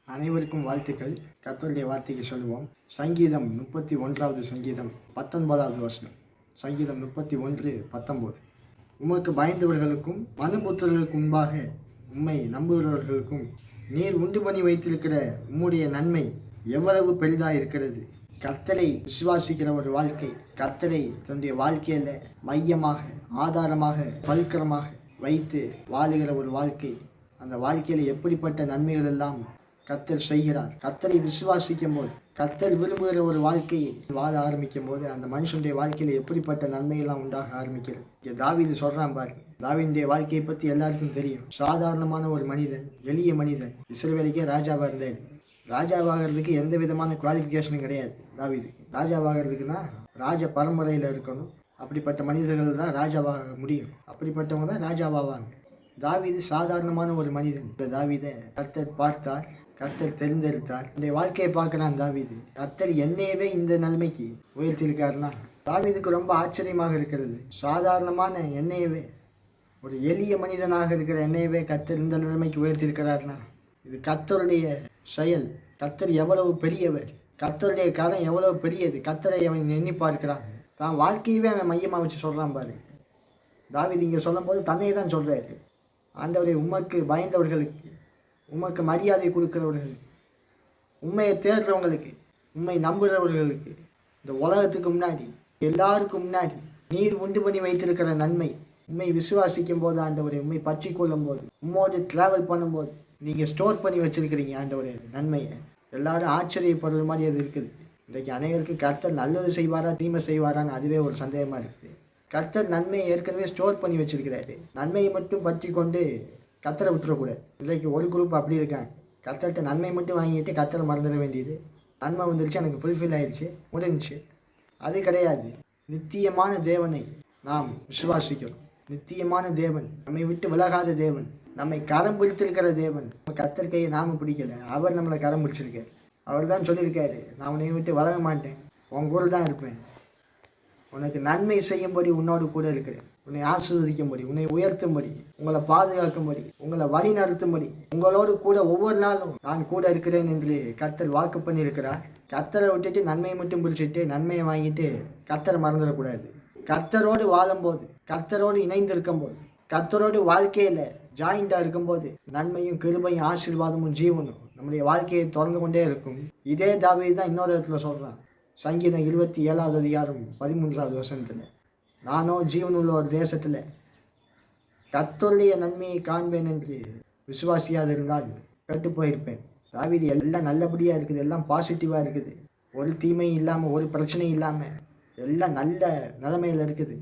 அனைவருக்கும் வாழ்த்துக்கள். கர்த்தருடைய வார்த்தைக்கு சொல்லுவோம். சங்கீதம் 31வது சங்கீதம் 19வது வசனம். சங்கீதம் 31:19. உமக்கு பயந்தவர்களுக்கும் மனுபுத்திரர்களுக்கு முன்பாக உம்மை நம்புகிறவர்களுக்கும் நீர் உண்டு பண்ணி வைத்திருக்கிற உம்முடைய நன்மை எவ்வளவு பெரிதாக இருக்கிறது. கர்த்தரை விசுவாசிக்கிற ஒரு வாழ்க்கை, கர்த்தரை தன்னுடைய வாழ்க்கையில் மையமாக, ஆதாரமாக, பல்கரமாக வைத்து வாழுகிற ஒரு வாழ்க்கை. அந்த வாழ்க்கையில் எப்படிப்பட்ட நன்மைகள் எல்லாம் கர்த்தர் செய்கிறார். கர்த்தரை விசுவாசிக்கும் போது, கர்த்தர் விரும்புகிற ஒரு வாழ்க்கையை வாழ ஆரம்பிக்கும் போது அந்த மனுஷனுடைய வாழ்க்கையில் எப்படிப்பட்ட நன்மையெல்லாம் உண்டாக ஆரம்பிக்கிறது. இங்கே தாவீது சொல்றான் பாருங்க. தாவீதுடைய வாழ்க்கையை பற்றி எல்லாருக்கும் தெரியும். சாதாரணமான ஒரு மனிதன், எளிய மனிதன், இஸ்ரவேலுக்கே ராஜாவாக இருந்தார். ராஜாவாகிறதுக்கு எந்த விதமான குவாலிஃபிகேஷனும் கிடையாது. தாவீது ராஜாவாகிறதுக்குன்னா ராஜ பரம்பரையில் இருக்கணும். அப்படிப்பட்ட மனிதர்கள் தான் ராஜாவாக முடியும். அப்படிப்பட்டவங்க தான் ராஜாவாவாங்க. தாவீது சாதாரணமான ஒரு மனிதன். இந்த தாவீதை கர்த்தர் பார்த்தார், கர்த்தர் தெரிந்தெடுத்தார். இந்த வாழ்க்கையை பார்க்கிறான் தாவீது. கர்த்தர் என்னையவே இந்த நிலைமைக்கு உயர்த்தியிருக்காருன்னா தாவீதுக்கு ரொம்ப ஆச்சரியமாக இருக்கிறது. சாதாரணமான என்னையவே, ஒரு எளிய மனிதனாக இருக்கிற என்னையவே கர்த்தர் இந்த நிலைமைக்கு உயர்த்தியிருக்கிறார்னா இது கர்த்தருடைய செயல். கர்த்தர் எவ்வளவு பெரியவர், கர்த்தருடைய கரம் எவ்வளவு பெரியது. கர்த்தரை அவன் எண்ணி பார்க்கிறான். தான் வாழ்க்கையவே அவன் மையமாக வச்சு சொல்கிறான் பாரு. தாவீது இங்கே சொல்லும் போது தன்னையே தான் சொல்கிறாரு. ஆண்டவரை, உமக்கு பயந்தவர்களுக்கு, உமக்கு மரியாதை கொடுக்கிறவர்களுக்கு, உண்மையை தேடுறவங்களுக்கு, உண்மை நம்புகிறவர்களுக்கு, இந்த உலகத்துக்கு முன்னாடி, எல்லாருக்கும் முன்னாடி நீர் உண்டு பண்ணி வைத்திருக்கிற நன்மை, உண்மை விசுவாசிக்கும் போது ஆண்டவரை, உண்மை பற்றி கொள்ளும் போது, உம்மோடு ட்ராவல் பண்ணும்போது நீங்கள் ஸ்டோர் பண்ணி வச்சிருக்கிறீங்க ஆண்டவரே நன்மையை. எல்லாரும் ஆச்சரியப்படுற மாதிரி அது இருக்குது. இன்றைக்கு அனைவருக்கு கர்த்தர் நல்லது செய்வாரா தீமை செய்வாரான்னு அதுவே ஒரு சந்தேகமாக இருக்குது. கர்த்தர் நன்மையை ஏற்கனவே ஸ்டோர் பண்ணி வச்சிருக்கிறாரு. நன்மையை மட்டும் பற்றி கொண்டு கர்த்தரை விட்டுறக்கூடாது. இன்றைக்கு ஒரு குரூப் அப்படி இருக்காங்க. கர்த்தர்கிட்ட நன்மை மட்டும் வாங்கிட்டு கர்த்தரை மறந்துட வேண்டியது. நன்மை வந்துருச்சு, எனக்கு ஃபுல்ஃபில் ஆயிடுச்சு, முடிஞ்சிச்சு. அது கிடையாது. நித்தியமான தேவனை நாம் விசுவாசிக்கிறோம். நித்தியமான தேவன், நம்மை விட்டு விலகாத தேவன், நம்மை கரம் பிடித்திருக்கிற தேவன். கர்த்தர் கையை நாம பிடிக்கல, அவர் நம்மளை கரம் பிடிச்சிருக்காரு. அவர் தான் சொல்லியிருக்காரு, நான் உன்னை விட்டு விலக மாட்டேன், உன் கூட தான் இருப்பேன், உனக்கு நன்மை செய்யும்படி உன்னோடு கூட இருக்கிறேன், உன்னை ஆசீர்வதிக்கும்படி, உன்னை உயர்த்தும்படி, உங்களை பாதுகாக்கும்படி, உங்களை வழி நடத்தும்படி, உங்களோடு கூட ஒவ்வொரு நாளும் நான் கூட இருக்கிறேன் என்று கர்த்தர் வாக்கு பண்ணியிருக்கிறார். கர்த்தரை விட்டுட்டு நன்மையை மட்டும் பிடிச்சிட்டு நன்மையை வாங்கிட்டு கர்த்தரை மறந்துடக்கூடாது. கர்த்தரோடு வாழும்போது, கர்த்தரோடு இணைந்து இருக்கும்போது, கர்த்தரோடு வாழ்க்கையில் ஜாயிண்டாக இருக்கும்போது நன்மையும் கிருபையும் ஆசீர்வாதமும் ஜீவனும் நம்முடைய வாழ்க்கையை தொடர்ந்து கொண்டே இருக்கும். இதே தாவீது தான் இன்னொரு இடத்துல சொல்கிறான். சங்கீதம் 27வது அதிகாரம் 13வது வசனத்தில், நானோ ஜீவனுள்ள ஒரு தேசத்தில் கர்த்தருடைய நன்மையை காண்பேன் என்று விசுவாசியாது இருந்தால் கெட்டு போயிருப்பேன். தாவீது எல்லாம் நல்லபடியாக இருக்குது, எல்லாம் பாசிட்டிவாக இருக்குது, ஒரு தீமையும் இல்லாமல், ஒரு பிரச்சனையும் இல்லாமல் எல்லாம் நல்ல நிலைமையில் இருக்குது.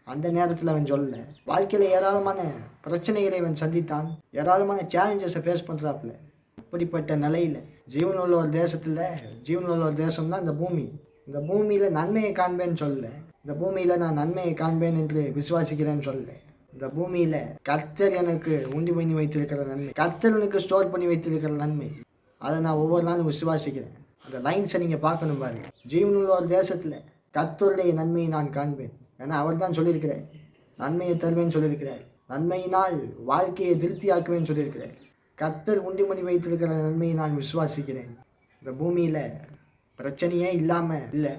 அந்த நேரத்தில் அவன் சொல்லலை. வாழ்க்கையில் ஏராளமான பிரச்சனைகளை அவன் சந்தித்தான், ஏராளமான சேலஞ்சஸை ஃபேஸ் பண்ணுறாப்புல. அப்படிப்பட்ட நிலையில் ஜீவனுள்ள ஒரு தேசத்தில், ஜீவனுள்ள ஒரு தேசம் தான் இந்த பூமி. இந்த பூமியில் நன்மையை காண்பேன்னு சொல்லலை, இந்த பூமியில் நான் நன்மையை காண்பேன் என்று விசுவாசிக்கிறேன்னு சொல்லலை. இந்த பூமியில் கர்த்தர் எனக்கு உண்டு பண்ணி வைத்திருக்கிற நன்மை, கர்த்தர் எனக்கு ஸ்டோர் பண்ணி வைத்திருக்கிற நன்மை, அதை நான் ஒவ்வொரு நாளும் விசுவாசிக்கிறேன். அந்த லைன்ஸை நீங்கள் பார்க்கணும் பாருங்க. ஜீவனுள்ள ஒரு தேசத்தில் கர்த்தருடைய நன்மையை நான் காண்பேன். ஏன்னா அவர் தான் சொல்லியிருக்கிறார், நன்மையை தருவேன்னு சொல்லியிருக்கிறார், நன்மையினால் வாழ்க்கையை திருப்தியாக்குவேன்னு சொல்லியிருக்கிறார். கர்த்தர் உண்டு பண்ணி வைத்திருக்கிற நன்மையை நான் விசுவாசிக்கிறேன். இந்த பூமியில் பிரச்சனையே இல்லாமல் இல்லை.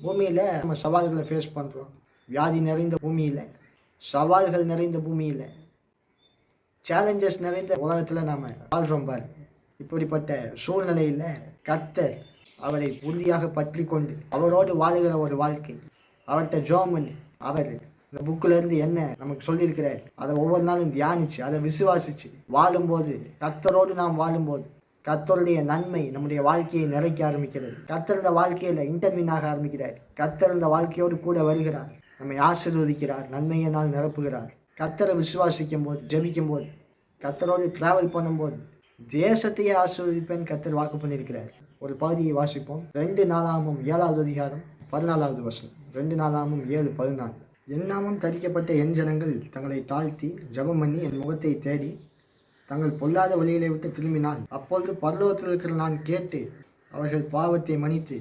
பூமியில் நம்ம சவால்களை ஃபேஸ் பண்ணுறோம். வியாதி நிறைந்த பூமியில், சவால்கள் நிறைந்த பூமியில், சேலஞ்சஸ் நிறைந்த உலகத்தில் நாம் வாழ்கிறோம் பாருங்க. இப்படிப்பட்ட சூழ்நிலையில் கர்த்தர் அவரை உறுதியாக பற்றி கொண்டு அவரோடு வாழுகிற ஒரு வாழ்க்கை, அவர்கிட்ட ஜெபம் பண்ணி, அவர் இந்த புக்கிலேருந்து என்ன நமக்கு சொல்லியிருக்கிறார் அதை ஒவ்வொரு நாளும் தியானித்து அதை விசுவாசித்து வாழும்போது, கர்த்தரோடு நாம் வாழும்போது கர்த்தருடைய நன்மை நம்முடைய வாழ்க்கையை நிறைக்க ஆரம்பிக்கிறது. கர்த்தர் இந்த வாழ்க்கையில் இன்டர்வியூனாக ஆரம்பிக்கிறார். கர்த்தர் இந்த வாழ்க்கையோடு கூட வருகிறார், நம்மை ஆசீர்வதிக்கிறார், நன்மையினால் நிரப்புகிறார். கர்த்தரை விசுவாசிக்கும் போது, ஜெபிக்கும் போது, கர்த்தரோடு ட்ராவல் பண்ணும்போது தேசத்தையே ஆசீர்வதிப்பேன் கர்த்தர் வாக்கு பண்ணியிருக்கிறார். ஒரு பகுதியை வாசிப்போம். 2 நாளாகமம் 7வது அதிகாரம் 14வது வசனம். 2 நாளாகமம் 7:14. என் நாமம் தரிக்கப்பட்ட என் ஜனங்கள் தங்களை தாழ்த்தி ஜெபம் பண்ணி என் முகத்தை தேடி தங்கள் பொல்லாத வழிகளை விட்டு திரும்பினால், அப்பொழுது பரலோகத்தில் இருக்கிற நான் கேட்டு அவர்கள் பாவத்தை மன்னித்து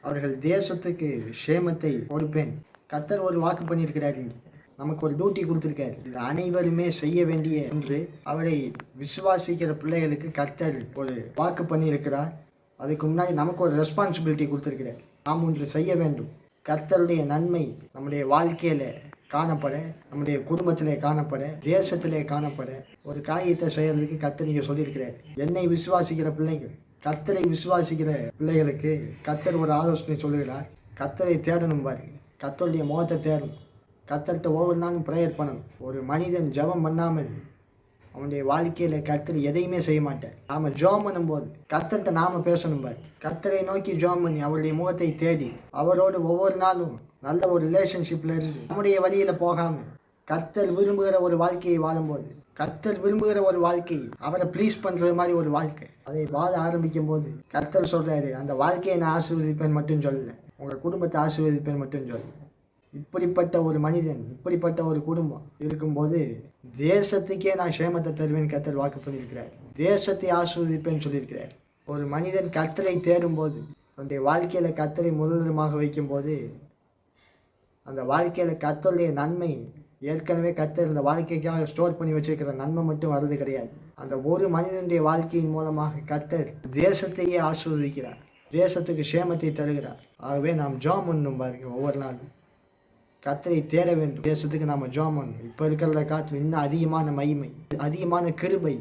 அவர்கள் தேசத்துக்கு சேமத்தை கொடுப்பேன். கர்த்தர் ஒரு வாக்கு பண்ணியிருக்கிறார். இங்கே நமக்கு ஒரு டியூட்டி கொடுத்துருக்காரு. இது அனைவருமே செய்ய வேண்டிய ஒன்று. அவரை விசுவாசிக்கிற பிள்ளைகளுக்கு கர்த்தர் ஒரு வாக்கு பண்ணியிருக்கிறார். அதுக்கு முன்னாடி நமக்கு ஒரு ரெஸ்பான்சிபிலிட்டி கொடுத்துருக்கிறார். நாம் ஒன்று செய்ய வேண்டும். கர்த்தருடைய நன்மை நம்முடைய வாழ்க்கையில் காணப்பட, நம்முடைய குடும்பத்திலே காணப்பட, தேசத்திலே காணப்பட ஒரு காரியத்தை செய்யறதுக்கு கர்த்தர் நீங்கள் சொல்லியிருக்கிறார். என்னை விசுவாசிக்கிற பிள்ளைகள், கர்த்தரை விசுவாசிக்கிற பிள்ளைகளுக்கு கர்த்தர் ஒரு ஆலோசனை சொல்லுகிறார். கர்த்தரை தேடணும் பாருங்க. கர்த்தருடைய முகத்தை தேடணும். கர்த்தர்கிட்ட ஒவ்வொரு நாளும் ப்ரேயர் பண்ணணும். ஒரு மனிதன் ஜெபம் பண்ணாமல் அவனுடைய வாழ்க்கையில் கர்த்தர் எதையுமே செய்ய மாட்டார். நாம் ஜெபம் பண்ணும்போது கர்த்தர்கிட்ட நாம் பேசணும் பாரு. கர்த்தரை நோக்கி ஜெபம் பண்ணி அவருடைய முகத்தை தேடி அவரோடு ஒவ்வொரு நாளும் நல்ல ஒரு ரிலேஷன்ஷிப்பில் இருந்து நம்முடைய வழியில் போகாமல் கர்த்தர் விரும்புகிற ஒரு வாழ்க்கையை வாழும்போது, கர்த்தர் விரும்புகிற ஒரு வாழ்க்கை, அவரை ப்ளீஸ் பண்ணுற மாதிரி ஒரு வாழ்க்கை, அதை வாழ ஆரம்பிக்கும் போது கர்த்தர் சொல்கிறாரு, அந்த வாழ்க்கையை நான் ஆசீர்வதிப்பேன் மட்டும் சொல்லலை, உங்கள் குடும்பத்தை ஆசீர்வதிப்பேன் மட்டும் சொல்லலை. இப்படிப்பட்ட ஒரு மனிதன், இப்படிப்பட்ட ஒரு குடும்பம் இருக்கும்போது தேசத்துக்கே நான் க்ஷேமத்தை தருவேன் கர்த்தர் வாக்கு பண்ணியிருக்கிறார். தேசத்தை ஆசீர்வதிப்பேன்னு சொல்லியிருக்கிறார். ஒரு மனிதன் கர்த்தரை தேடும்போது, அவனுடைய வாழ்க்கையில் கர்த்தரை முதலிடமாக வைக்கும்போது, அந்த வாழ்க்கையில் கர்த்தருடைய நன்மை, ஏற்கனவே கர்த்தர் இந்த வாழ்க்கைக்காக ஸ்டோர் பண்ணி வச்சிருக்கிற நன்மை மட்டும் வர்றது கிடையாது. அந்த ஒரு மனிதனுடைய வாழ்க்கையின் மூலமாக கர்த்தர் தேசத்தையே ஆசீர்வதிக்கிறார், தேசத்துக்கு க்ஷேமத்தை தருகிறார். ஆகவே நாம் ஜெபம் பண்ணணும் பாருங்க. ஒவ்வொரு நாளும் கர்த்தரை தேட வேண்டும். தேசத்துக்கு நாம் ஜெபம் பண்ணணும். இப்போ இருக்கிறத காட்டில் இன்னும் அதிகமான மகிமை, அதிகமான கிருபை,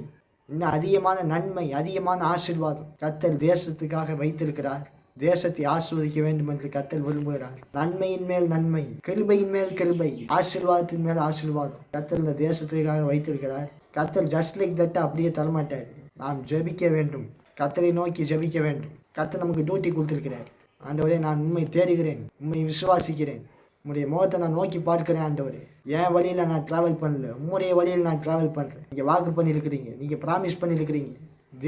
இன்னும் அதிகமான நன்மை, அதிகமான ஆசீர்வாதம் கர்த்தர் தேசத்துக்காக வைத்திருக்கிறார். தேசத்தை ஆசீர்வதிக்க வேண்டும் என்று கர்த்தர் விரும்புகிறார். நன்மையின் மேல் நன்மை, கிருபையின் மேல் கிருபை, ஆசீர்வாதத்தின் மேல் ஆசீர்வாதம் கர்த்தர் இந்த தேசத்துக்காக வைத்திருக்கிறார். கர்த்தர் ஜஸ்ட் லைக் தட் அப்படியே தரமாட்டார். நாம் ஜெபிக்க வேண்டும், கர்த்தரை நோக்கி ஜெபிக்க வேண்டும். கர்த்தர் நமக்கு டியூட்டி கொடுத்திருக்கிறார். ஆண்டவரே, நான் உண்மை தேடுகிறேன், உண்மை விசுவாசிக்கிறேன், உங்களுடைய முகத்தை நான் நோக்கி பார்க்கிறேன். ஆண்டவரே, என் வழியில் நான் ட்ராவல் பண்ணல, உங்களுடைய வழியில் நான் ட்ராவல் பண்ணுறேன். நீங்கள் வாக்கு பண்ணியிருக்கிறீங்க, நீங்கள் ப்ராமிஸ் பண்ணியிருக்கிறீங்க,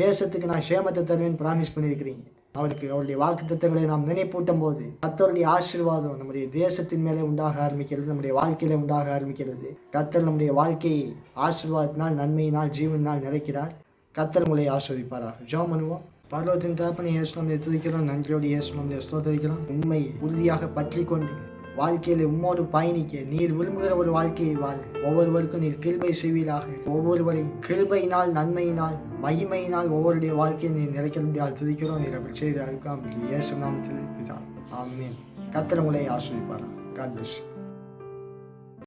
தேசத்துக்கு நான் க்ஷேமத்தை தருவேன் ப்ராமிஸ் பண்ணியிருக்கிறீங்க. அவருடைய வாக்கு தத்தங்களை நாம் நினைப்பூட்டும் போது கர்த்தருடைய ஆசீர்வாதம் நம்முடைய தேசத்தின் மேலே உண்டாக ஆரம்பிக்கிறது, நம்முடைய வாழ்க்கையில உண்டாக ஆரம்பிக்கிறது. கர்த்தர் நம்முடைய வாழ்க்கையை ஆசீர்வாதத்தினால், நன்மையினால், ஜீவனால் நிறைக்கிறார். கர்த்தர் உங்களை ஆசீர்வதிப்பாராக. ஜெபம் பண்ணுவோம். பரலோகத்தின் தகப்பனே, இயேசுவை துதிக்கிறோம், நன்றியோடு இயேசுவை ஸ்தோத்திரிக்கிறோம். உண்மை உறுதியாக பற்றி கொண்டு வாழ்க்கையில் உம்மோடு பயணிக்க நீர் விரும்புகிற ஒரு வாழ்க்கையை வாழ ஒவ்வொருவருக்கும் நீர் கிருபை செய்வீராக. ஒவ்வொருவரையும் கிருபையினால், நன்மையினால், மகிமையினால் ஒவ்வொருடைய வாழ்க்கையை நீர் நிறைக்க முடியாது துதிக்கிறோம். நீர் அப்படி செய்தாருக்காம் இயேசு நாமத்தில் பிதா. ஆமென். கர்த்தர் உங்களை ஆசீர்வதிப்பாராக. God bless you.